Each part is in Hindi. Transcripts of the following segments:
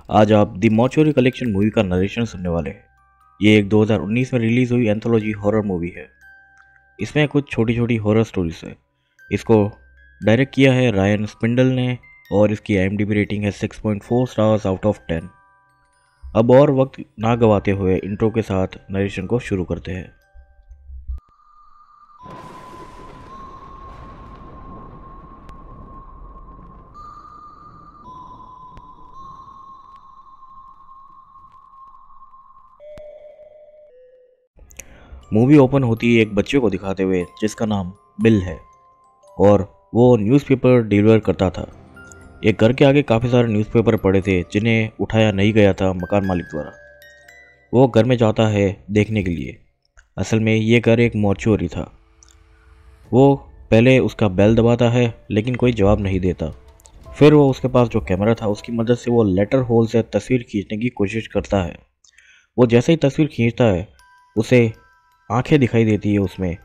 आज आप द मॉर्चुरी कलेक्शन मूवी का नरेशन सुनने वाले हैं। ये एक 2019 में रिलीज हुई एंथोलॉजी हॉरर मूवी है। इसमें कुछ छोटी छोटी हॉरर स्टोरीज है। इसको डायरेक्ट किया है रायन स्पिंडल ने और इसकी IMDb रेटिंग है 6.4 स्टार्स आउट ऑफ 10। अब और वक्त ना गवाते हुए इंट्रो के साथ नरेशन को शुरू करते हैं। मूवी ओपन होती है एक बच्चे को दिखाते हुए जिसका नाम बिल है और वो न्यूज़पेपर डिलीवर करता था। एक घर के आगे काफ़ी सारे न्यूज़पेपर पड़े थे जिन्हें उठाया नहीं गया था मकान मालिक द्वारा। वो घर में जाता है देखने के लिए। असल में ये घर एक मॉर्चुरी था। वो पहले उसका बेल दबाता है लेकिन कोई जवाब नहीं देता। फिर वो उसके पास जो कैमरा था उसकी मदद से वो लेटर होल से तस्वीर खींचने की कोशिश करता है। वो जैसे ही तस्वीर खींचता है उसे आंखें दिखाई देती है उसमें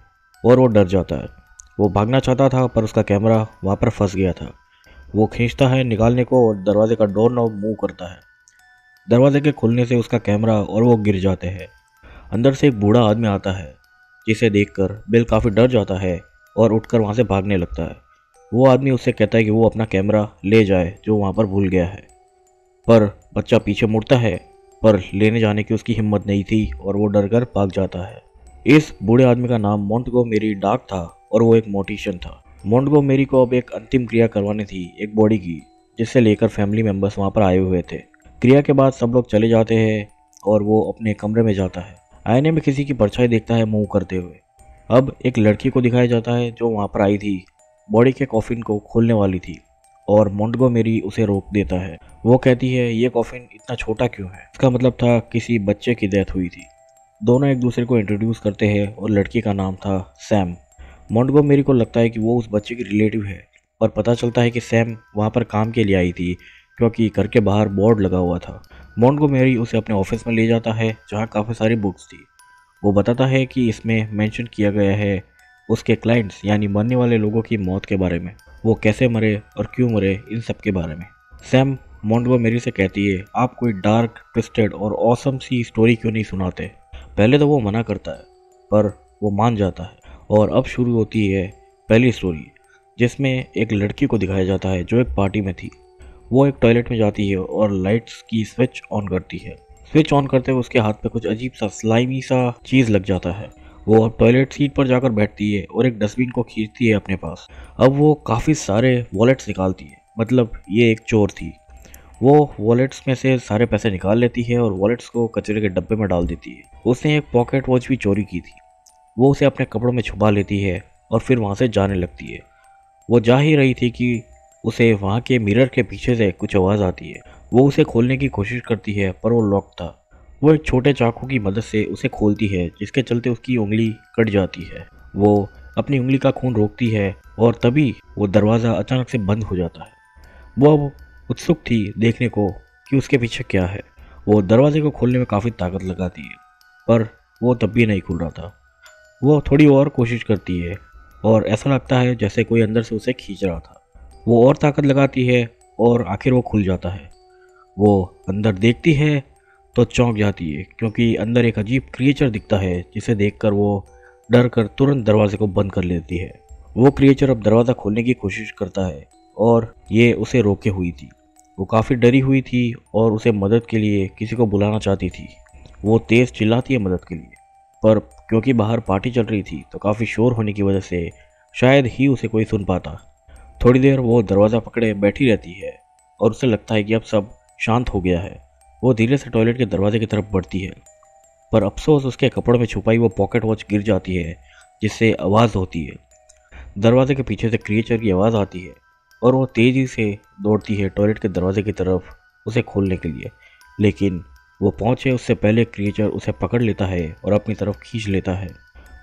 और वो डर जाता है। वो भागना चाहता था पर उसका कैमरा वहाँ पर फंस गया था। वो खींचता है निकालने को और दरवाजे का डोर नॉब मूव करता है। दरवाजे के खुलने से उसका कैमरा और वो गिर जाते हैं। अंदर से एक बूढ़ा आदमी आता है जिसे देखकर बिल काफ़ी डर जाता है और उठकर वहाँ से भागने लगता है। वो आदमी उससे कहता है कि वो अपना कैमरा ले जाए जो वहाँ पर भूल गया है, पर बच्चा पीछे मुड़ता है पर लेने जाने की उसकी हिम्मत नहीं थी और वो डर कर भाग जाता है। इस बूढ़े आदमी का नाम मोंटगोमेरी डार्क था और वो एक मोटिशियन था। मोंटगोमेरी को अब एक अंतिम क्रिया करवानी थी एक बॉडी की, जिसे लेकर फैमिली मेंबर्स वहाँ पर आए हुए थे। क्रिया के बाद सब लोग चले जाते हैं और वो अपने कमरे में जाता है। आईने में किसी की परछाई देखता है मूव करते हुए। अब एक लड़की को दिखाया जाता है जो वहाँ पर आई थी, बॉडी के कॉफिन को खोलने वाली थी और मोंटगोमेरी उसे रोक देता है। वो कहती है ये कॉफिन इतना छोटा क्यों है? इसका मतलब था किसी बच्चे की डेथ हुई थी। दोनों एक दूसरे को इंट्रोड्यूस करते हैं और लड़की का नाम था सैम। मोंटगोमेरी को लगता है कि वो उस बच्चे की रिलेटिव है, पर पता चलता है कि सैम वहाँ पर काम के लिए आई थी क्योंकि घर के बाहर बोर्ड लगा हुआ था। मोंटगोमेरी उसे अपने ऑफिस में ले जाता है जहाँ काफ़ी सारी बुक्स थी। वो बताता है कि इसमें मेंशन किया गया है उसके क्लाइंट्स यानी मरने वाले लोगों की मौत के बारे में, वो कैसे मरे और क्यों मरे, इन सब के बारे में। सैम मोंटगोमेरी से कहती है आप कोई डार्क ट्विस्टेड और ऑसम सी स्टोरी क्यों नहीं सुनाते। पहले तो वो मना करता है पर वो मान जाता है और अब शुरू होती है पहली स्टोरी, जिसमें एक लड़की को दिखाया जाता है जो एक पार्टी में थी। वो एक टॉयलेट में जाती है और लाइट्स की स्विच ऑन करती है। स्विच ऑन करते हुए उसके हाथ पे कुछ अजीब सा स्लाइमी सा चीज़ लग जाता है। वो अब टॉयलेट सीट पर जाकर बैठती है और एक डस्टबिन को खींचती है अपने पास। अब वो काफ़ी सारे वॉलेट्स निकालती है, मतलब ये एक चोर थी। वो वॉलेट्स में से सारे पैसे निकाल लेती है और वॉलेट्स को कचरे के डब्बे में डाल देती है। उसने एक पॉकेट वॉच भी चोरी की थी। वो उसे अपने कपड़ों में छुपा लेती है और फिर वहाँ से जाने लगती है। वो जा ही रही थी कि उसे वहाँ के मिरर के पीछे से कुछ आवाज़ आती है। वो उसे खोलने की कोशिश करती है पर वो लॉक था। वो एक छोटे चाकू की मदद से उसे खोलती है जिसके चलते उसकी उंगली कट जाती है। वो अपनी उंगली का खून रोकती है और तभी वो दरवाज़ा अचानक से बंद हो जाता है। वो अब उत्सुक थी देखने को कि उसके पीछे क्या है। वो दरवाजे को खोलने में काफ़ी ताकत लगाती है पर वो तब भी नहीं खुल रहा था। वो थोड़ी और कोशिश करती है और ऐसा लगता है जैसे कोई अंदर से उसे खींच रहा था। वो और ताकत लगाती है और आखिर वो खुल जाता है। वो अंदर देखती है तो चौंक जाती है क्योंकि अंदर एक अजीब क्रिएचर दिखता है जिसे देखकर वो डर कर तुरंत दरवाजे को बंद कर लेती है। वो क्रिएचर अब दरवाज़ा खोलने की कोशिश करता है और ये उसे रोके हुई थी। वो काफ़ी डरी हुई थी और उसे मदद के लिए किसी को बुलाना चाहती थी। वो तेज़ चिल्लाती है मदद के लिए, पर क्योंकि बाहर पार्टी चल रही थी तो काफ़ी शोर होने की वजह से शायद ही उसे कोई सुन पाता। थोड़ी देर वो दरवाज़ा पकड़े बैठी रहती है और उसे लगता है कि अब सब शांत हो गया है। वो धीरे से टॉयलेट के दरवाजे की तरफ बढ़ती है, पर अफसोस उसके कपड़ों में छुपाई वो पॉकेट वॉच गिर जाती है जिससे आवाज़ होती है। दरवाजे के पीछे से क्रिएचर की आवाज़ आती है और वो तेज़ी से दौड़ती है टॉयलेट के दरवाजे की तरफ उसे खोलने के लिए, लेकिन वो पहुंचे उससे पहले क्रिएचर उसे पकड़ लेता है और अपनी तरफ खींच लेता है।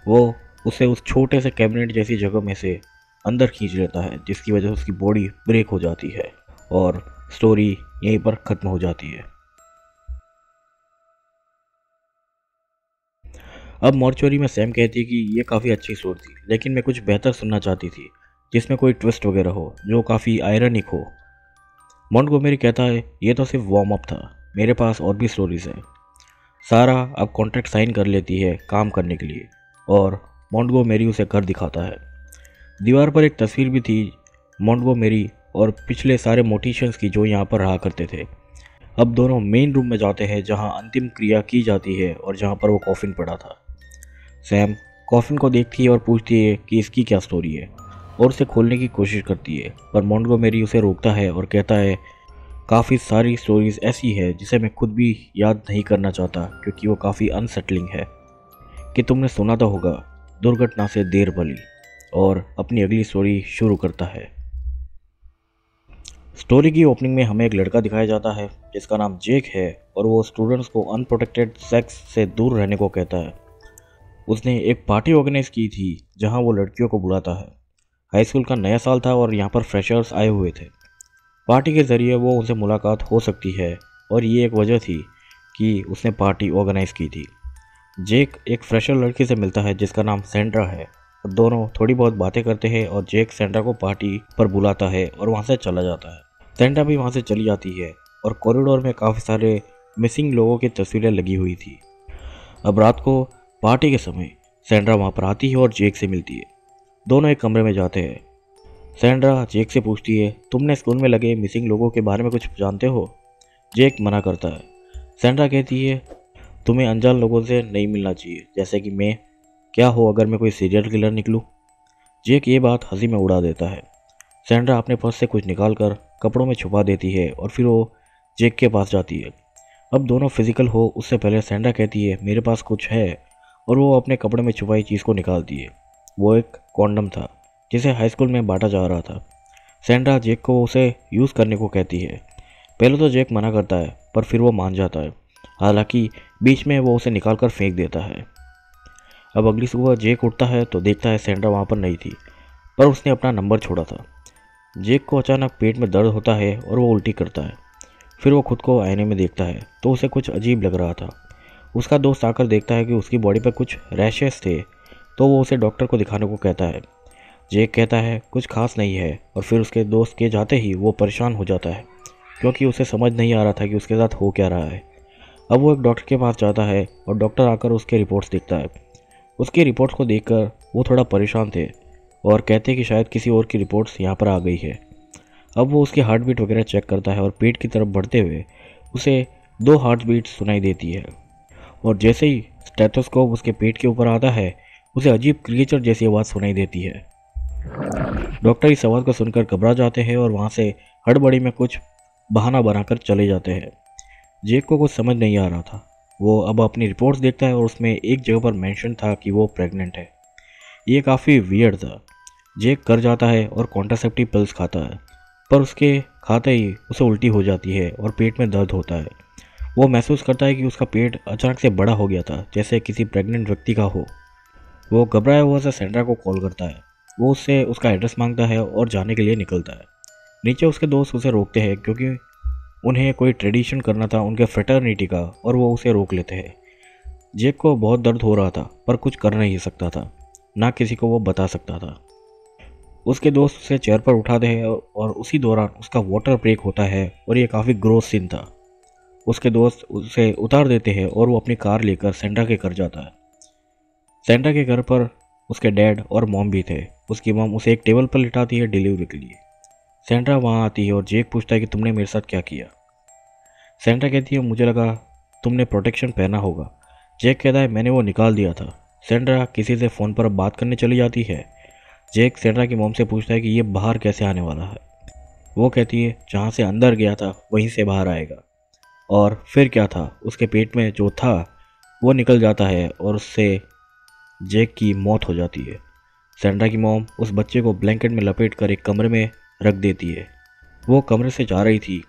वो उसे उस छोटे से कैबिनेट जैसी जगह में से अंदर खींच लेता है जिसकी वजह से उसकी बॉडी ब्रेक हो जाती है और स्टोरी यहीं पर ख़त्म हो जाती है। अब मॉर्चुरी में सैम कहती है कि ये काफ़ी अच्छी स्टोरी थी लेकिन मैं कुछ बेहतर सुनना चाहती थी जिसमें कोई ट्विस्ट वगैरह हो जो काफ़ी आयरनिक हो। मॉन्टगोमेरी कहता है ये तो सिर्फ वार्म अप था, मेरे पास और भी स्टोरीज है। सारा अब कॉन्ट्रैक्ट साइन कर लेती है काम करने के लिए और मॉन्टगोमेरी उसे घर दिखाता है। दीवार पर एक तस्वीर भी थी मॉन्टगोमेरी और पिछले सारे मोटिशियंस की जो यहाँ पर रहा करते थे। अब दोनों मेन रूम में जाते हैं जहाँ अंतिम क्रिया की जाती है और जहाँ पर वो कॉफिन पड़ा था। सैम कॉफिन को देखती है और पूछती है कि इसकी क्या स्टोरी है और उसे खोलने की कोशिश करती है, पर मॉन्टगोमेरी उसे रोकता है और कहता है काफ़ी सारी स्टोरीज ऐसी है जिसे मैं खुद भी याद नहीं करना चाहता क्योंकि वो काफ़ी अनसेटलिंग है। कि तुमने सुना तो होगा दुर्घटना से देर भली, और अपनी अगली स्टोरी शुरू करता है। स्टोरी की ओपनिंग में हमें एक लड़का दिखाया जाता है जिसका नाम जेक है और वो स्टूडेंट्स को अनप्रोटेक्टेड सेक्स से दूर रहने को कहता है। उसने एक पार्टी ऑर्गेनाइज की थी जहां वो लड़कियों को बुलाता है। हाई स्कूल का नया साल था और यहाँ पर फ्रेशर्स आए हुए थे। पार्टी के ज़रिए वो उनसे मुलाकात हो सकती है और ये एक वजह थी कि उसने पार्टी ऑर्गेनाइज की थी। जेक एक फ्रेशर लड़की से मिलता है जिसका नाम सेंड्रा है और दोनों थोड़ी बहुत बातें करते हैं और जेक सेंड्रा को पार्टी पर बुलाता है और वहाँ से चला जाता है। सेंड्रा भी वहाँ से चली जाती है और कॉरिडोर में काफ़ी सारे मिसिंग लोगों की तस्वीरें लगी हुई थी। अब रात को पार्टी के समय सेंड्रा वहाँ पर आती है और जेक से मिलती है। दोनों एक कमरे में जाते हैं। सेंड्रा जेक से पूछती है तुमने स्कूल में लगे मिसिंग लोगों के बारे में कुछ जानते हो? जेक मना करता है। सेंड्रा कहती है तुम्हें अनजान लोगों से नहीं मिलना चाहिए, जैसे कि मैं, क्या हो अगर मैं कोई सीरियल किलर निकलूं? जेक ये बात हंसी में उड़ा देता है। सेंड्रा अपने पर्स से कुछ निकाल कर कपड़ों में छुपा देती है और फिर वो जेक के पास जाती है। अब दोनों फिजिकल हो उससे पहले सेंड्रा कहती है मेरे पास कुछ है और वो अपने कपड़े में छुपाई चीज़ को निकालती है। वो एक कॉन्डम था जिसे हाई स्कूल में बांटा जा रहा था। सेंड्रा जेक को उसे यूज़ करने को कहती है। पहले तो जेक मना करता है पर फिर वो मान जाता है, हालांकि बीच में वो उसे निकाल कर फेंक देता है। अब अगली सुबह जेक उठता है तो देखता है सेंड्रा वहाँ पर नहीं थी, पर उसने अपना नंबर छोड़ा था। जेक को अचानक पेट में दर्द होता है और वो उल्टी करता है। फिर वो खुद को आईने में देखता है तो उसे कुछ अजीब लग रहा था। उसका दोस्त आकर देखता है कि उसकी बॉडी पर कुछ रैशेस थे तो वो उसे डॉक्टर को दिखाने को कहता है। जेक कहता है कुछ खास नहीं है और फिर उसके दोस्त के जाते ही वो परेशान हो जाता है क्योंकि उसे समझ नहीं आ रहा था कि उसके साथ हो क्या रहा है। अब वो एक डॉक्टर के पास जाता है और डॉक्टर आकर उसके रिपोर्ट्स देखता है। उसकी रिपोर्ट्स को देखकर वो थोड़ा परेशान थे और कहते हैं कि शायद किसी और की रिपोर्ट्स यहाँ पर आ गई है। अब वो उसकी हार्ट बीट वगैरह चेक करता है और पेट की तरफ बढ़ते हुए उसे 2 हार्ट बीट सुनाई देती है और जैसे ही स्टेथोस्कोप उसके पेट के ऊपर आता है उसे अजीब क्रिएचर जैसी आवाज़ सुनाई देती है। डॉक्टर इस आवाज़ को सुनकर घबरा जाते हैं और वहाँ से हड़बड़ी में कुछ बहाना बनाकर चले जाते हैं। जेक को कुछ समझ नहीं आ रहा था। वो अब अपनी रिपोर्ट्स देखता है और उसमें एक जगह पर मेंशन था कि वो प्रेग्नेंट है। ये काफ़ी वियर्ड था। जेक कर जाता है और कॉन्ट्रासेप्टिव पिल्स खाता है, पर उसके खाते ही उसे उल्टी हो जाती है और पेट में दर्द होता है। वो महसूस करता है कि उसका पेट अचानक से बड़ा हो गया था, जैसे किसी प्रेग्नेंट व्यक्ति का हो। वो घबराया हुआ से सेंड्रा को कॉल करता है। वो उससे उसका एड्रेस मांगता है और जाने के लिए निकलता है। नीचे उसके दोस्त उसे रोकते हैं क्योंकि उन्हें कोई ट्रेडिशन करना था उनके फ्रेटर्निटी का और वो उसे रोक लेते हैं। जेक को बहुत दर्द हो रहा था पर कुछ कर नहीं सकता था, ना किसी को वो बता सकता था। उसके दोस्त उसे चेयर पर उठाते हैं और उसी दौरान उसका वाटर ब्रेक होता है और ये काफ़ी ग्रोस सीन था। उसके दोस्त उसे उतार देते हैं और वो अपनी कार लेकर सेंड्रा के घर जाता है। सेंड्रा के घर पर उसके डैड और मॉम भी थे। उसकी मॉम उसे एक टेबल पर लिटाती है डिलीवरी के लिए। सेंड्रा वहाँ आती है और जेक पूछता है कि तुमने मेरे साथ क्या किया। सेंड्रा कहती है मुझे लगा तुमने प्रोटेक्शन पहना होगा। जेक कहता है मैंने वो निकाल दिया था। सेंड्रा किसी से फ़ोन पर बात करने चली जाती है। जेक सेंड्रा की मॉम से पूछता है कि ये बाहर कैसे आने वाला है। वो कहती है जहाँ से अंदर गया था वहीं से बाहर आएगा। और फिर क्या था, उसके पेट में जो था वो निकल जाता है और उससे जेक की मौत हो जाती है। सेंड्रा की मॉम उस बच्चे को ब्लैंकेट में लपेट कर एक कमरे में रख देती है। वो कमरे से जा रही थी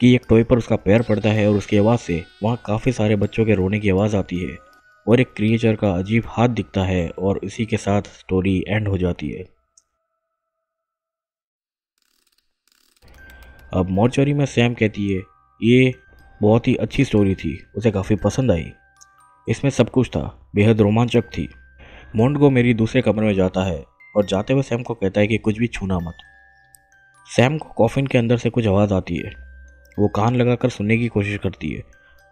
कि एक टॉय पर उसका पैर पड़ता है और उसकी आवाज़ से वहाँ काफ़ी सारे बच्चों के रोने की आवाज़ आती है और एक क्रिएचर का अजीब हाथ दिखता है और इसी के साथ स्टोरी एंड हो जाती है। अब मॉर्चरी में सैम कहती है ये बहुत ही अच्छी स्टोरी थी, उसे काफ़ी पसंद आई। इसमें सब कुछ था, बेहद रोमांचक थी। मॉन्टगोमेरी दूसरे कमरे में जाता है और जाते हुए सैम को कहता है कि कुछ भी छूना मत। सैम को कॉफिन के अंदर से कुछ आवाज़ आती है। वो कान लगाकर सुनने की कोशिश करती है।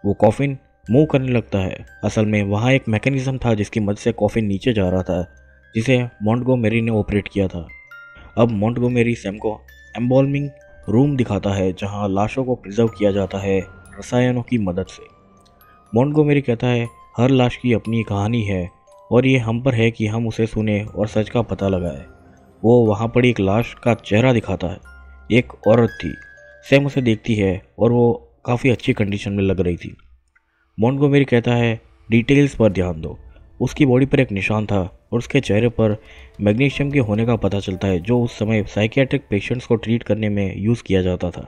वो कॉफिन मूव करने लगता है। असल में वहाँ एक मैकेनिज्म था जिसकी मदद से कॉफिन नीचे जा रहा था, जिसे मॉन्टगोमेरी ने ऑपरेट किया था। अब मॉन्टगोमेरी सैम को एम्बॉल्मिंग रूम दिखाता है जहाँ लाशों को प्रिजर्व किया जाता है रसायनों की मदद से। मॉन्टगोमेरी कहता है हर लाश की अपनी कहानी है और ये हम पर है कि हम उसे सुने और सच का पता लगाए। वो वहाँ पड़ी एक लाश का चेहरा दिखाता है। एक औरत थी। सैम उसे देखती है और वो काफ़ी अच्छी कंडीशन में लग रही थी। मॉन्टगोमेरी कहता है डिटेल्स पर ध्यान दो। उसकी बॉडी पर एक निशान था और उसके चेहरे पर मैग्नीशियम के होने का पता चलता है, जो उस समय साइकियाट्रिक पेशेंट्स को ट्रीट करने में यूज़ किया जाता था।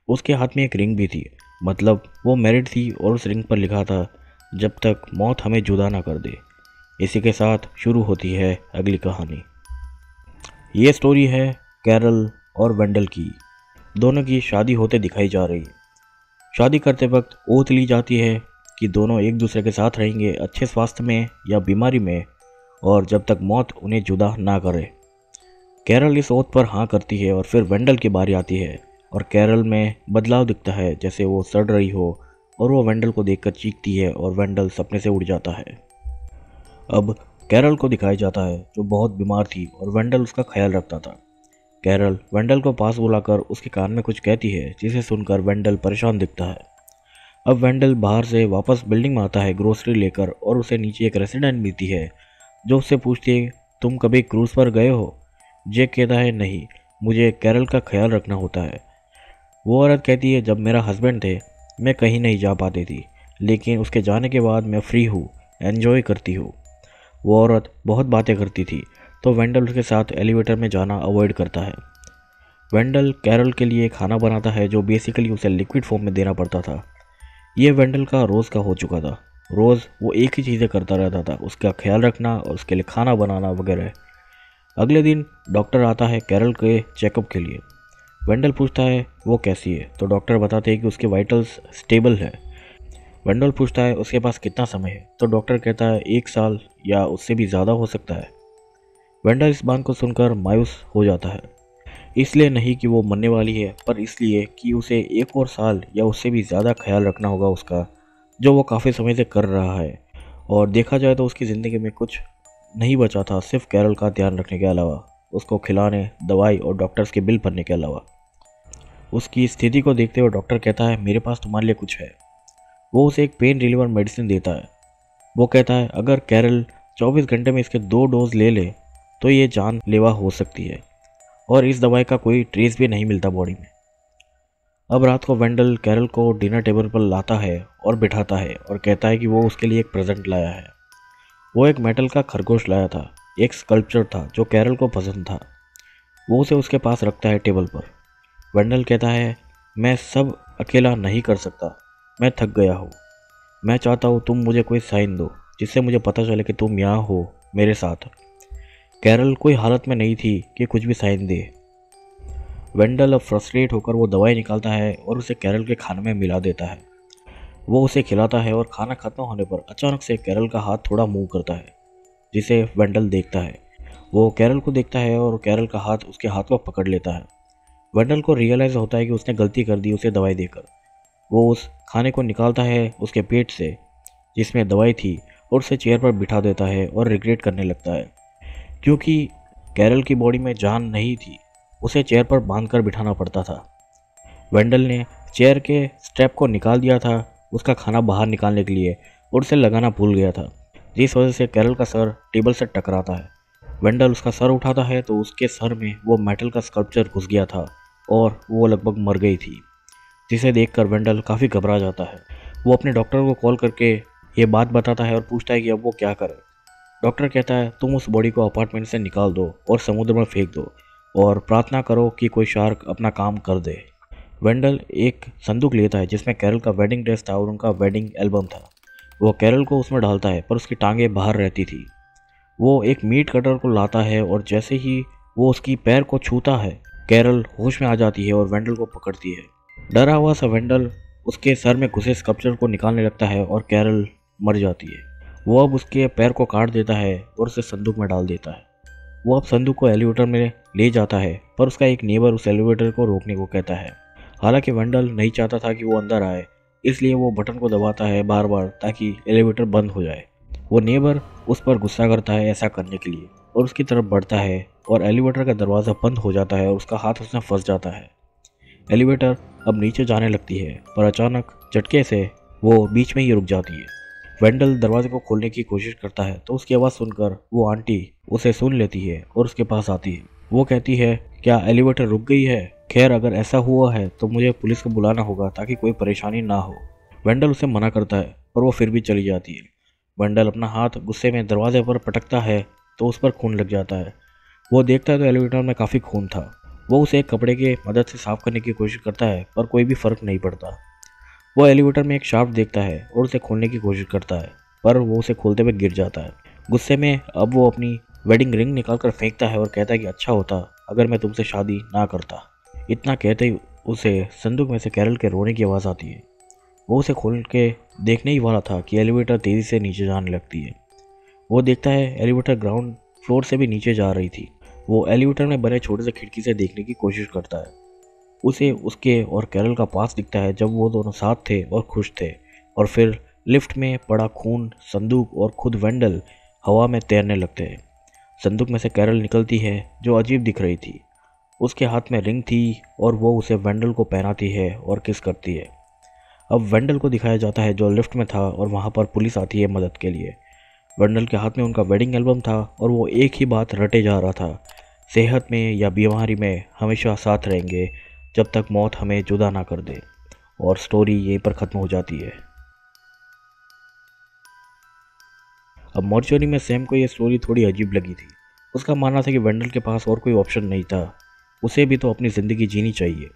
उसके हाथ में एक रिंग भी थी, मतलब वो मैरिड थी और उस रिंग पर लिखा था जब तक मौत हमें जुदा ना कर दे। इसी के साथ शुरू होती है अगली कहानी। ये स्टोरी है कैरल और वेंडल की। दोनों की शादी होते दिखाई जा रही है। शादी करते वक्त ओथ ली जाती है कि दोनों एक दूसरे के साथ रहेंगे, अच्छे स्वास्थ्य में या बीमारी में, और जब तक मौत उन्हें जुदा ना करे। कैरल इस ओथ पर हाँ करती है और फिर वेंडल की बारी आती है और कैरल में बदलाव दिखता है, जैसे वो सड़ रही हो और वो वेंडल को देखकर चीखती है और वेंडल सपने से उड़ जाता है। अब कैरल को दिखाया जाता है जो बहुत बीमार थी और वेंडल उसका ख्याल रखता था। कैरल वेंडल को पास बुलाकर उसके कान में कुछ कहती है, जिसे सुनकर वेंडल परेशान दिखता है। अब वेंडल बाहर से वापस बिल्डिंग में आता है ग्रोसरी लेकर और उसे नीचे एक रेसिडेंट मिलती है जो उससे पूछती है तुम कभी क्रूज पर गए हो? जैक कहता है नहीं, मुझे कैरल का ख्याल रखना होता है। वो औरत कहती है जब मेरा हस्बैंड थे मैं कहीं नहीं जा पाती थी, लेकिन उसके जाने के बाद मैं फ्री हूँ, एन्जॉय करती हूँ। वो औरत बहुत बातें करती थी तो वेंडल उसके साथ एलिवेटर में जाना अवॉइड करता है। वेंडल कैरल के लिए खाना बनाता है जो बेसिकली उसे लिक्विड फॉर्म में देना पड़ता था। ये वेंडल का रोज़ का हो चुका था। रोज़ वो एक ही चीज़ें करता रहता था, उसका ख्याल रखना और उसके लिए खाना बनाना वगैरह। अगले दिन डॉक्टर आता है कैरल के चेकअप के लिए। वेंडल पूछता है वो कैसी है, तो डॉक्टर बताते हैं कि उसके वाइटल्स स्टेबल है। वेंडल पूछता है उसके पास कितना समय है, तो डॉक्टर कहता है 1 साल या उससे भी ज़्यादा हो सकता है। वेंडल इस बात को सुनकर मायूस हो जाता है, इसलिए नहीं कि वो मरने वाली है, पर इसलिए कि उसे 1 और साल या उससे भी ज़्यादा ख्याल रखना होगा उसका, जो वो काफ़ी समय से कर रहा है। और देखा जाए तो उसकी ज़िंदगी में कुछ नहीं बचा था सिर्फ कैरल का ध्यान रखने के अलावा, उसको खिलाने, दवाई और डॉक्टर्स के बिल भरने के अलावा। उसकी स्थिति को देखते हुए डॉक्टर कहता है मेरे पास तुम्हारे लिए कुछ है। वो उसे एक पेन रिलीवर मेडिसिन देता है। वो कहता है अगर कैरल 24 घंटे में इसके 2 डोज ले ले तो ये जानलेवा हो सकती है, और इस दवाई का कोई ट्रेस भी नहीं मिलता बॉडी में। अब रात को वेंडल कैरल को डिनर टेबल पर लाता है और बिठाता है और कहता है कि वो उसके लिए एक प्रेजेंट लाया है। वो एक मेटल का खरगोश लाया था, एक स्कल्पचर था जो कैरल को पसंद था। वो उसे उसके पास रखता है टेबल पर। वेंडल कहता है मैं सब अकेला नहीं कर सकता, मैं थक गया हूँ। मैं चाहता हूँ तुम मुझे कोई साइन दो जिससे मुझे पता चले कि तुम यहाँ हो मेरे साथ। कैरल कोई हालत में नहीं थी कि कुछ भी साइन दे। वेंडल अब फ्रस्ट्रेट होकर वो दवाई निकालता है और उसे कैरल के खाने में मिला देता है। वो उसे खिलाता है और खाना खत्म होने पर अचानक से कैरल का हाथ थोड़ा मूव करता है, जिसे वेंडल देखता है। वो कैरल को देखता है और कैरल का हाथ उसके हाथ को पकड़ लेता है। वेंडल को रियलाइज़ होता है कि उसने गलती कर दी उसे दवाई देकर। वो उस खाने को निकालता है उसके पेट से जिसमें दवाई थी और उसे चेयर पर बिठा देता है और रिग्रेट करने लगता है, क्योंकि कैरल की बॉडी में जान नहीं थी, उसे चेयर पर बांधकर बिठाना पड़ता था। वेंडल ने चेयर के स्ट्रैप को निकाल दिया था उसका खाना बाहर निकालने के लिए और उसे लगाना भूल गया था, जिस वजह से कैरल का सर टेबल से टकराता है। वेंडल उसका सर उठाता है तो उसके सर में वो मेटल का स्कल्पचर घुस गया था और वो लगभग मर गई थी, जिसे देखकर वेंडल काफ़ी घबरा जाता है। वो अपने डॉक्टर को कॉल करके ये बात बताता है और पूछता है कि अब वो क्या करे। डॉक्टर कहता है तुम उस बॉडी को अपार्टमेंट से निकाल दो और समुद्र में फेंक दो और प्रार्थना करो कि कोई शार्क अपना काम कर दे। वेंडल एक संदूक लेता है जिसमें कैरल का वेडिंग ड्रेस था और उनका वेडिंग एल्बम था। वो कैरल को उसमें डालता है पर उसकी टांगें बाहर रहती थी। वो एक मीट कटर को लाता है और जैसे ही वो उसकी पैर को छूता है कैरल होश में आ जाती है और वेंडल को पकड़ती है। डरा हुआ सा वेंडल उसके सर में घुसे स्कल्पचर को निकालने लगता है और कैरल मर जाती है। वो अब उसके पैर को काट देता है और उसे संदूक में डाल देता है। वो अब संदूक को एलिवेटर में ले जाता है, पर उसका एक नेबर उस एलिवेटर को रोकने को कहता है। हालांकि वेंडल नहीं चाहता था कि वो अंदर आए, इसलिए वो बटन को दबाता है बार बार ताकि एलिवेटर बंद हो जाए। वो नेबर उस पर गुस्सा करता है ऐसा करने के लिए और उसकी तरफ बढ़ता है और एलिवेटर का दरवाज़ा बंद हो जाता है और उसका हाथ उसमें फंस जाता है। एलिवेटर अब नीचे जाने लगती है, पर अचानक झटके से वो बीच में ही रुक जाती है। वेंडल दरवाजे को खोलने की कोशिश करता है तो उसकी आवाज़ सुनकर वो आंटी उसे सुन लेती है और उसके पास आती है। वो कहती है, क्या एलिवेटर रुक गई है? खैर, अगर ऐसा हुआ है तो मुझे पुलिस को बुलाना होगा ताकि कोई परेशानी ना हो। वेंडल उसे मना करता है पर वो फिर भी चली जाती है। वेंडल अपना हाथ गुस्से में दरवाजे पर पटकता है तो उस पर खून लग जाता है। वो देखता है तो एलिवेटर में काफ़ी खून था। वो उसे एक कपड़े की मदद से साफ करने की कोशिश करता है पर कोई भी फर्क नहीं पड़ता। वो एलिवेटर में एक शाफ्ट देखता है और उसे खोलने की कोशिश करता है, पर वो उसे खोलते हुए गिर जाता है। गुस्से में अब वो अपनी वेडिंग रिंग निकालकर फेंकता है और कहता है कि अच्छा होता अगर मैं तुमसे शादी ना करता। इतना कहते ही उसे संदूक में से कैरल के रोने की आवाज़ आती है। वो उसे खोल के देखने ही वाला था कि एलिवेटर तेज़ी से नीचे जाने लगती है। वो देखता है एलिवेटर ग्राउंड फ्लोर से भी नीचे जा रही थी। वो एलिवेटर में बने छोटे से खिड़की से देखने की कोशिश करता है। उसे उसके और कैरल का पास दिखता है जब वो दोनों साथ थे और खुश थे। और फिर लिफ्ट में पड़ा खून, संदूक और खुद वेंडल हवा में तैरने लगते हैं। संदूक में से कैरल निकलती है जो अजीब दिख रही थी। उसके हाथ में रिंग थी और वो उसे वेंडल को पहनाती है और किस करती है। अब वेंडल को दिखाया जाता है जो लिफ्ट में था और वहाँ पर पुलिस आती है मदद के लिए। वेंडल के हाथ में उनका वेडिंग एल्बम था और वो एक ही बात रटे जा रहा था, सेहत में या बीमारी में हमेशा साथ रहेंगे जब तक मौत हमें जुदा ना कर दे। और स्टोरी यहीं पर ख़त्म हो जाती है। अब मॉर्चरी में सैम को यह स्टोरी थोड़ी अजीब लगी थी। उसका मानना था कि वेंडल के पास और कोई ऑप्शन नहीं था, उसे भी तो अपनी ज़िंदगी जीनी चाहिए।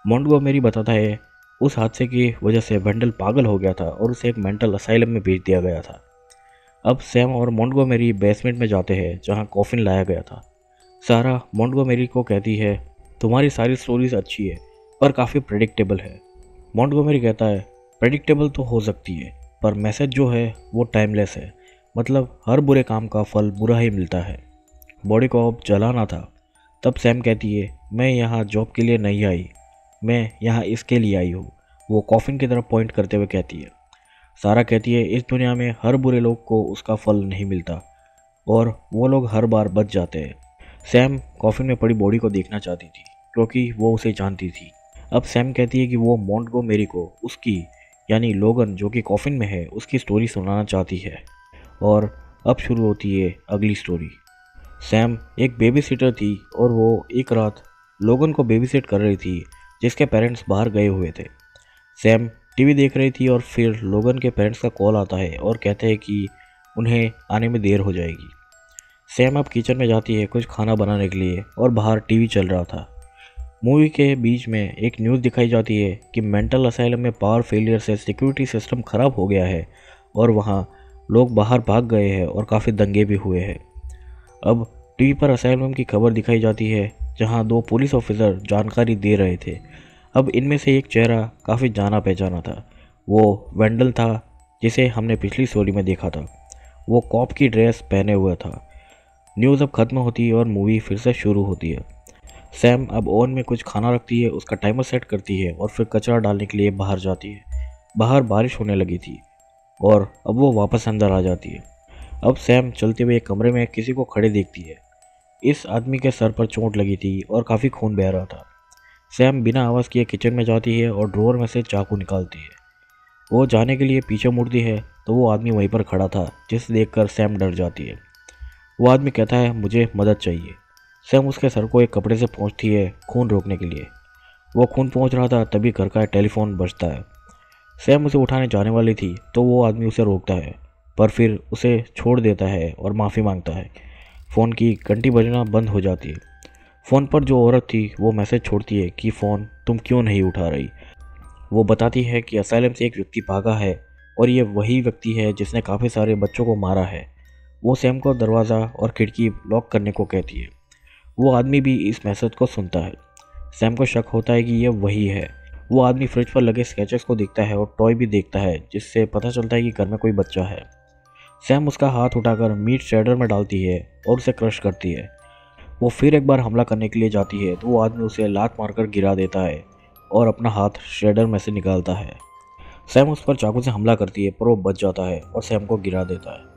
मॉन्टगोमेरी बताता है उस हादसे की वजह से वेंडल पागल हो गया था और उसे एक मेंटल असाइलम में भेज दिया गया था। अब सैम और मॉन्टगोमेरी बेसमेंट में जाते हैं जहां कॉफिन लाया गया था। सारा मॉन्टगोमेरी को कहती है तुम्हारी सारी स्टोरीज अच्छी है पर काफ़ी प्रेडिक्टेबल है। मॉन्टगोमेरी कहता है प्रेडिक्टेबल तो हो सकती है पर मैसेज जो है वो टाइमलेस है, मतलब हर बुरे काम का फल बुरा ही मिलता है। बॉडी को अब जलाना था। तब सैम कहती है मैं यहाँ जॉब के लिए नहीं आई, मैं यहाँ इसके लिए आई हूँ। वो कॉफिन की तरफ पॉइंट करते हुए कहती है। सारा कहती है इस दुनिया में हर बुरे लोग को उसका फल नहीं मिलता और वो लोग हर बार बच जाते हैं। सैम कॉफिन में पड़ी बॉडी को देखना चाहती थी क्योंकि वो उसे जानती थी। अब सैम कहती है कि वो मॉन्टगोमेरी को उसकी यानी लोगन जो कि कॉफिन में है उसकी स्टोरी सुनाना चाहती है। और अब शुरू होती है अगली स्टोरी। सैम एक बेबी सिटर थी और वो एक रात लोगन को बेबी सिट कर रही थी जिसके पेरेंट्स बाहर गए हुए थे। सैम टीवी देख रही थी और फिर लोगन के पेरेंट्स का कॉल आता है और कहते हैं कि उन्हें आने में देर हो जाएगी। सैम अब किचन में जाती है कुछ खाना बनाने के लिए और बाहर टीवी चल रहा था। मूवी के बीच में एक न्यूज़ दिखाई जाती है कि मेंटल असाइलम में पावर फेलियर से सिक्योरिटी सिस्टम ख़राब हो गया है और वहाँ लोग बाहर भाग गए हैं और काफ़ी दंगे भी हुए हैं। अब टीवी पर असाइलम की खबर दिखाई जाती है जहाँ दो पुलिस ऑफिसर जानकारी दे रहे थे। अब इनमें से एक चेहरा काफ़ी जाना पहचाना था। वो वेंडल था जिसे हमने पिछली स्टोरी में देखा था। वो कॉप की ड्रेस पहने हुआ था। न्यूज़ अब ख़त्म होती है और मूवी फिर से शुरू होती है। सैम अब ओवन में कुछ खाना रखती है, उसका टाइमर सेट करती है और फिर कचरा डालने के लिए बाहर जाती है। बाहर बारिश होने लगी थी और अब वो वापस अंदर आ जाती है। अब सैम चलते हुए एक कमरे में किसी को खड़े देखती है। इस आदमी के सर पर चोट लगी थी और काफ़ी खून बह रहा था। सैम बिना आवाज़ किए किचन में जाती है और ड्रॉअर में से चाकू निकालती है। वो जाने के लिए पीछे मुड़ती है तो वो आदमी वहीं पर खड़ा था जिसे देखकर सैम डर जाती है। वो आदमी कहता है मुझे मदद चाहिए। सैम उसके सर को एक कपड़े से पोंछती है खून रोकने के लिए। वो खून पोंछ रहा था तभी घर का टेलीफोन बजता है। सैम उसे उठाने जाने वाली थी तो वो आदमी उसे रोकता है पर फिर उसे छोड़ देता है और माफ़ी मांगता है। फ़ोन की घंटी बजना बंद हो जाती है। फ़ोन पर जो औरत थी वो मैसेज छोड़ती है कि फ़ोन तुम क्यों नहीं उठा रही। वो बताती है कि असाइलम से एक व्यक्ति भागा है और ये वही व्यक्ति है जिसने काफ़ी सारे बच्चों को मारा है। वो सैम को दरवाज़ा और खिड़की लॉक करने को कहती है। वो आदमी भी इस मैसेज को सुनता है। सैम को शक होता है कि ये वही है। वो आदमी फ्रिज पर लगे स्केचेस को देखता है और टॉय भी देखता है जिससे पता चलता है कि घर में कोई बच्चा है। सैम उसका हाथ उठाकर मीट श्रेडर में डालती है और उसे क्रश करती है। वो फिर एक बार हमला करने के लिए जाती है तो वो आदमी उसे लात मारकर गिरा देता है और अपना हाथ श्रेडर में से निकालता है। सैम उस पर चाकू से हमला करती है पर वो बच जाता है और सैम को गिरा देता है।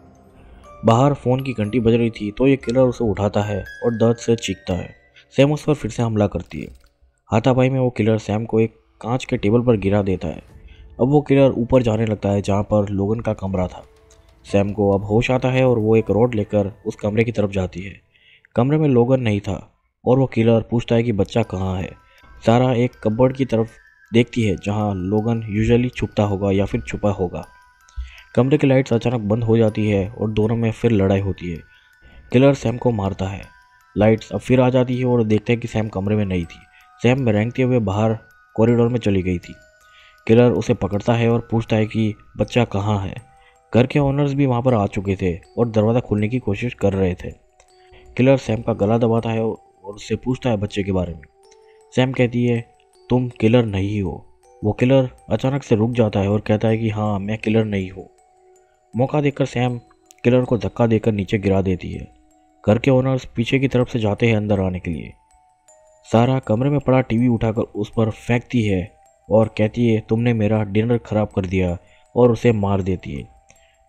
बाहर फ़ोन की घंटी बज रही थी तो ये किलर उसे उठाता है और दर्द से चीखता है। सैम उस पर फिर से हमला करती है। हाथापाई में वो किलर सैम को एक कांच के टेबल पर गिरा देता है। अब वो किलर ऊपर जाने लगता है जहाँ पर लोगन का कमरा था। सैम को अब होश आता है और वो एक रॉड लेकर उस कमरे की तरफ जाती है। कमरे में लोगन नहीं था और वो किलर पूछता है कि बच्चा कहाँ है। सारा एक कपबोर्ड की तरफ देखती है जहाँ लोगन यूजुअली छुपता होगा या फिर छुपा होगा। कमरे की लाइट्स अचानक बंद हो जाती है और दोनों में फिर लड़ाई होती है। किलर सैम को मारता है। लाइट्स अब फिर आ जाती है और देखते हैं कि सैम कमरे में नहीं थी। सैम रेंगते हुए बाहर कॉरिडोर में चली गई थी। किलर उसे पकड़ता है और पूछता है कि बच्चा कहाँ है। घर के ओनर्स भी वहाँ पर आ चुके थे और दरवाज़ा खोलने की कोशिश कर रहे थे। किलर सैम का गला दबाता है और उससे पूछता है बच्चे के बारे में। सैम कहती है तुम किलर नहीं हो। वो किलर अचानक से रुक जाता है और कहता है कि हाँ मैं किलर नहीं हूँ। मौका देखकर सैम किलर को धक्का देकर नीचे गिरा देती है। घर के ओनर्स पीछे की तरफ से जाते हैं अंदर आने के लिए। सारा कमरे में पड़ा टीवी उठाकर उस पर फेंकती है और कहती है तुमने मेरा डिनर खराब कर दिया और उसे मार देती है।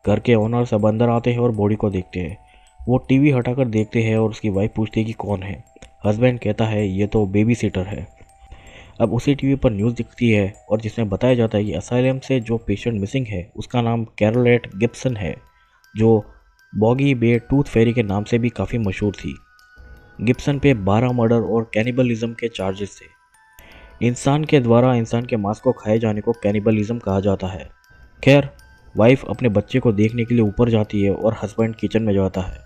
घर के ओनर्स अब अंदर आते हैं और बॉडी को देखते हैं। वो टीवी हटाकर देखते हैं और उसकी वाइफ पूछती है कि कौन है। हस्बैंड कहता है ये तो बेबी सिटर है। अब उसी टीवी पर न्यूज़ दिखती है और जिसमें बताया जाता है कि असाइलम से जो पेशेंट मिसिंग है उसका नाम कैरोलेट गिब्सन है, जो बॉगी बे टूथ फेरी के नाम से भी काफ़ी मशहूर थी। गिब्सन पे 12 मर्डर और कैनिबलिज्म के चार्जेस थे। इंसान के द्वारा इंसान के मांस को खाए जाने को कैनिबलिज्म कहा जाता है। खैर, वाइफ अपने बच्चे को देखने के लिए ऊपर जाती है और हस्बैंड किचन में जाता है।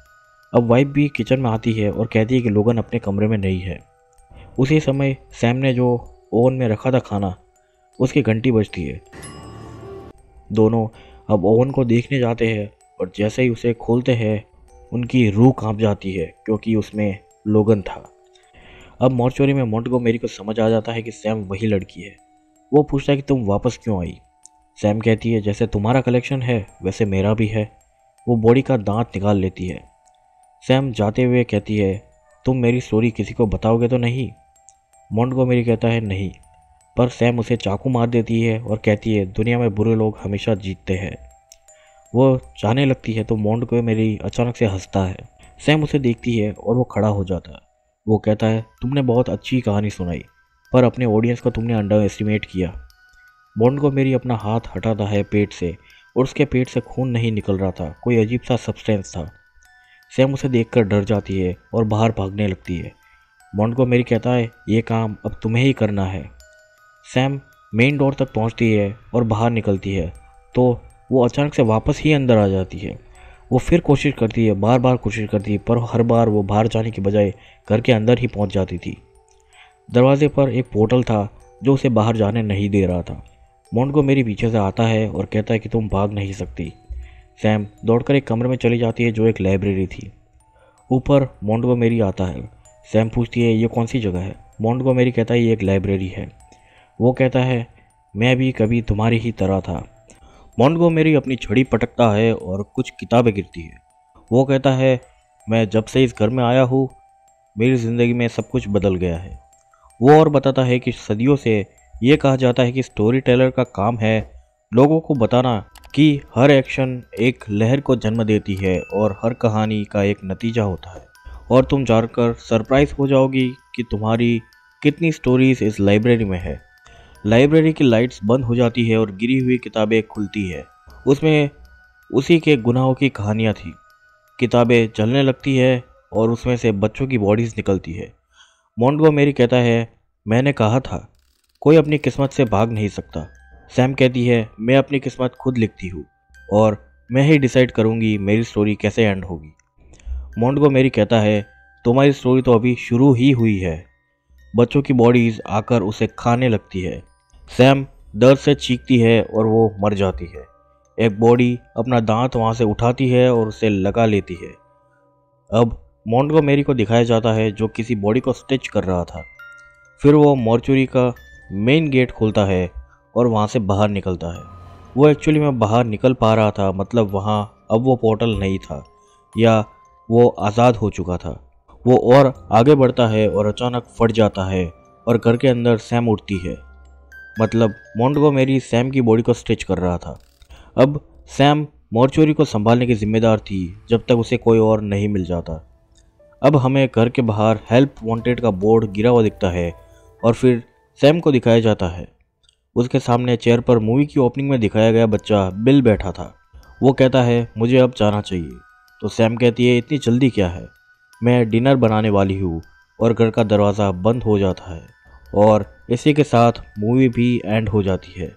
अब वाइफ भी किचन में आती है और कहती है कि लोगन अपने कमरे में नहीं है। उसी समय सैम ने जो ओवन में रखा था खाना, उसकी घंटी बजती है। दोनों अब ओवन को देखने जाते हैं और जैसे ही उसे खोलते हैं उनकी रूह कांप जाती है क्योंकि उसमें लोगन था। अब मॉर्चुरी में मोंटगोमेरी को समझ आ जाता है कि सैम वही लड़की है। वो पूछता है कि तुम वापस क्यों आई। सैम कहती है जैसे तुम्हारा कलेक्शन है वैसे मेरा भी है। वो बॉडी का दांत निकाल लेती है। सैम जाते हुए कहती है तुम मेरी स्टोरी किसी को बताओगे तो नहीं। मोंटगोमेरी कहता है नहीं, पर सैम उसे चाकू मार देती है और कहती है दुनिया में बुरे लोग हमेशा जीतते हैं। वो जाने लगती है तो मोंटगोमेरी अचानक से हंसता है। सैम उसे देखती है और वो खड़ा हो जाता है। वो कहता है तुमने बहुत अच्छी कहानी सुनाई, पर अपने ऑडियंस को तुमने अंडर एस्टिमेट किया। मोंटगोमेरी अपना हाथ हटाता है पेट से और उसके पेट से खून नहीं निकल रहा था, कोई अजीब सा सब्सटेंस था। सैम उसे देखकर डर जाती है और बाहर भागने लगती है। मोंटगोमेरी कहता है ये काम अब तुम्हें ही करना है। सैम मेन डोर तक पहुंचती है और बाहर निकलती है तो वो अचानक से वापस ही अंदर आ जाती है। वो फिर कोशिश करती है, बार बार कोशिश करती है, पर हर बार वो बाहर जाने की बजाय घर के अंदर ही पहुंच जाती थी। दरवाजे पर एक पोर्टल था जो उसे बाहर जाने नहीं दे रहा था। मोंटगोमेरी पीछे से आता है और कहता है कि तुम भाग नहीं सकती। सैम दौड़कर एक कमरे में चली जाती है जो एक लाइब्रेरी थी। ऊपर मोंटगोमेरी आता है। सैम पूछती है ये कौन सी जगह है। मोंटगोमेरी कहता है ये एक लाइब्रेरी है। वो कहता है मैं भी कभी तुम्हारी ही तरह था। मोंटगोमेरी अपनी छड़ी पटकता है और कुछ किताबें गिरती है। वो कहता है मैं जब से इस घर में आया हूँ मेरी ज़िंदगी में सब कुछ बदल गया है। वो और बताता है कि सदियों से ये कहा जाता है कि स्टोरी टेलर का काम है लोगों को बताना कि हर एक्शन एक लहर को जन्म देती है और हर कहानी का एक नतीजा होता है। और तुम जानकर सरप्राइज हो जाओगी कि तुम्हारी कितनी स्टोरीज इस लाइब्रेरी में है। लाइब्रेरी की लाइट्स बंद हो जाती है और गिरी हुई किताबें खुलती है। उसमें उसी के गुनाहों की कहानियाँ थी। किताबें जलने लगती है और उसमें से बच्चों की बॉडीज़ निकलती है। मोंटगोमेरी कहता है मैंने कहा था कोई अपनी किस्मत से भाग नहीं सकता। सैम कहती है मैं अपनी किस्मत खुद लिखती हूँ और मैं ही डिसाइड करूँगी मेरी स्टोरी कैसे एंड होगी। मोंटगोमेरी कहता है तुम्हारी स्टोरी तो अभी शुरू ही हुई है। बच्चों की बॉडीज आकर उसे खाने लगती है। सैम दर्द से चीखती है और वो मर जाती है। एक बॉडी अपना दांत वहाँ से उठाती है और उसे लगा लेती है। अब मोंटगोमेरी को दिखाया जाता है जो किसी बॉडी को स्टिच कर रहा था। फिर वो मॉर्चुरी का मेन गेट खोलता है और वहाँ से बाहर निकलता है। वो एक्चुअली में बाहर निकल पा रहा था, मतलब वहाँ अब वो पोर्टल नहीं था या वो आज़ाद हो चुका था। वो और आगे बढ़ता है और अचानक फट जाता है और घर के अंदर सैम उठती है। मतलब मॉन्टगोमेरी सैम की बॉडी को स्टिच कर रहा था। अब सैम मॉर्चुरी को संभालने की जिम्मेदार थी जब तक उसे कोई और नहीं मिल जाता। अब हमें घर के बाहर हेल्प वांटेड का बोर्ड गिरा हुआ दिखता है और फिर सैम को दिखाया जाता है। उसके सामने चेयर पर मूवी की ओपनिंग में दिखाया गया बच्चा बिल बैठा था। वो कहता है मुझे अब जाना चाहिए। तो सैम कहती है इतनी जल्दी क्या है, मैं डिनर बनाने वाली हूँ। और घर का दरवाज़ा बंद हो जाता है और इसी के साथ मूवी भी एंड हो जाती है।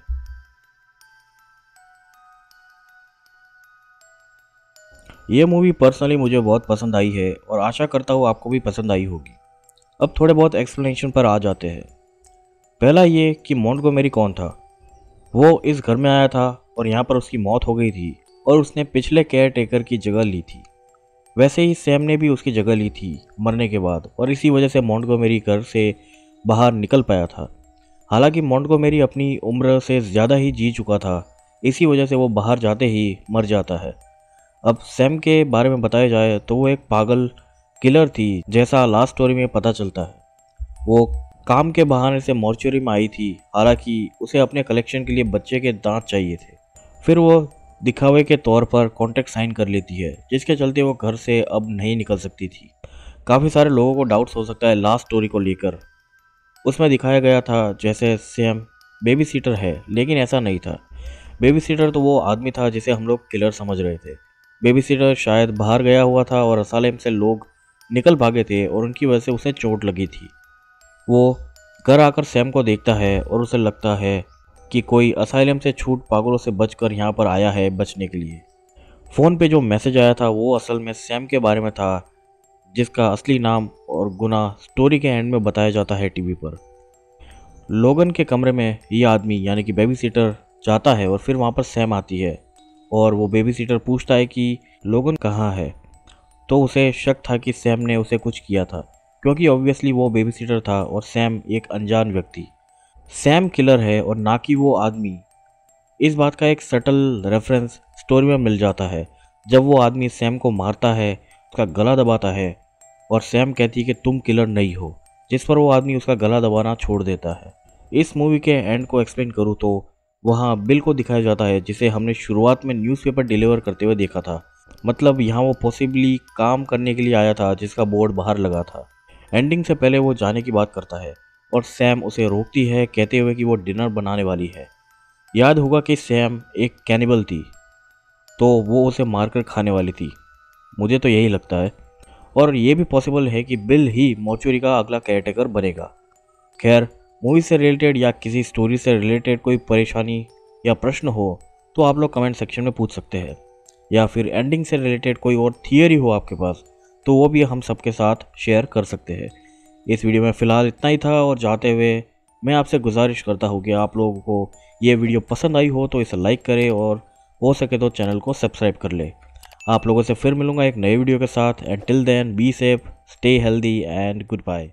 ये मूवी पर्सनली मुझे बहुत पसंद आई है और आशा करता हूँ आपको भी पसंद आई होगी। अब थोड़े बहुत एक्सप्लेनेशन पर आ जाते हैं। पहला ये कि मॉन्टगोमेरी कौन था। वो इस घर में आया था और यहाँ पर उसकी मौत हो गई थी और उसने पिछले केयर टेकर की जगह ली थी। वैसे ही सैम ने भी उसकी जगह ली थी मरने के बाद और इसी वजह से मॉन्टगोमेरी घर से बाहर निकल पाया था। हालांकि मॉन्टगोमेरी अपनी उम्र से ज़्यादा ही जी चुका था, इसी वजह से वो बाहर जाते ही मर जाता है। अब सैम के बारे में बताया जाए तो वो एक पागल किलर थी, जैसा लास्ट स्टोरी में पता चलता है। वो काम के बहाने से मॉर्चुरी में आई थी, हालांकि उसे अपने कलेक्शन के लिए बच्चे के दांत चाहिए थे। फिर वो दिखावे के तौर पर कॉन्ट्रैक्ट साइन कर लेती है, जिसके चलते वो घर से अब नहीं निकल सकती थी। काफ़ी सारे लोगों को डाउट्स हो सकता है लास्ट स्टोरी को लेकर। उसमें दिखाया गया था जैसे सैम बेबी सीटर है, लेकिन ऐसा नहीं था। बेबी सीटर तो वो आदमी था जिसे हम लोग किलर समझ रहे थे। बेबी सीटर शायद बाहर गया हुआ था और असाइलम से लोग निकल भागे थे और उनकी वजह से उसे चोट लगी थी। वो घर आकर सैम को देखता है और उसे लगता है कि कोई असाइलम से छूट पागलों से बचकर यहाँ पर आया है बचने के लिए। फ़ोन पे जो मैसेज आया था वो असल में सैम के बारे में था, जिसका असली नाम और गुनाह स्टोरी के एंड में बताया जाता है टीवी पर। लोगन के कमरे में ये आदमी यानी कि बेबी सीटर जाता है और फिर वहाँ पर सैम आती है और वो बेबी सीटर पूछता है कि लोगन कहाँ है। तो उसे शक था कि सैम ने उसे कुछ किया था, क्योंकि ऑब्वियसली वो बेबी सीटर था और सैम एक अनजान व्यक्ति। सैम किलर है और ना कि वो आदमी। इस बात का एक सटल रेफरेंस स्टोरी में मिल जाता है जब वो आदमी सैम को मारता है, उसका गला दबाता है और सैम कहती है कि तुम किलर नहीं हो, जिस पर वो आदमी उसका गला दबाना छोड़ देता है। इस मूवी के एंड को एक्सप्लेन करूँ तो वहाँ बिल को दिखाया जाता है, जिसे हमने शुरुआत में न्यूज़पेपर डिलीवर करते हुए देखा था। मतलब यहाँ वो पॉसिबली काम करने के लिए आया था जिसका बोर्ड बाहर लगा था। एंडिंग से पहले वो जाने की बात करता है और सैम उसे रोकती है कहते हुए कि वो डिनर बनाने वाली है। याद होगा कि सैम एक कैनिबल थी, तो वो उसे मारकर खाने वाली थी। मुझे तो यही लगता है। और ये भी पॉसिबल है कि बिल ही मॉर्चुरी का अगला केयरटेकर बनेगा। खैर, मूवी से रिलेटेड या किसी स्टोरी से रिलेटेड कोई परेशानी या प्रश्न हो तो आप लोग कमेंट सेक्शन में पूछ सकते हैं, या फिर एंडिंग से रिलेटेड कोई और थियरी हो आपके पास तो वो भी हम सबके साथ शेयर कर सकते हैं। इस वीडियो में फ़िलहाल इतना ही था और जाते हुए मैं आपसे गुजारिश करता हूँ कि आप लोगों को ये वीडियो पसंद आई हो तो इसे लाइक करें और हो सके तो चैनल को सब्सक्राइब कर ले। आप लोगों से फिर मिलूंगा एक नए वीडियो के साथ। And till then be safe, stay healthy and good bye.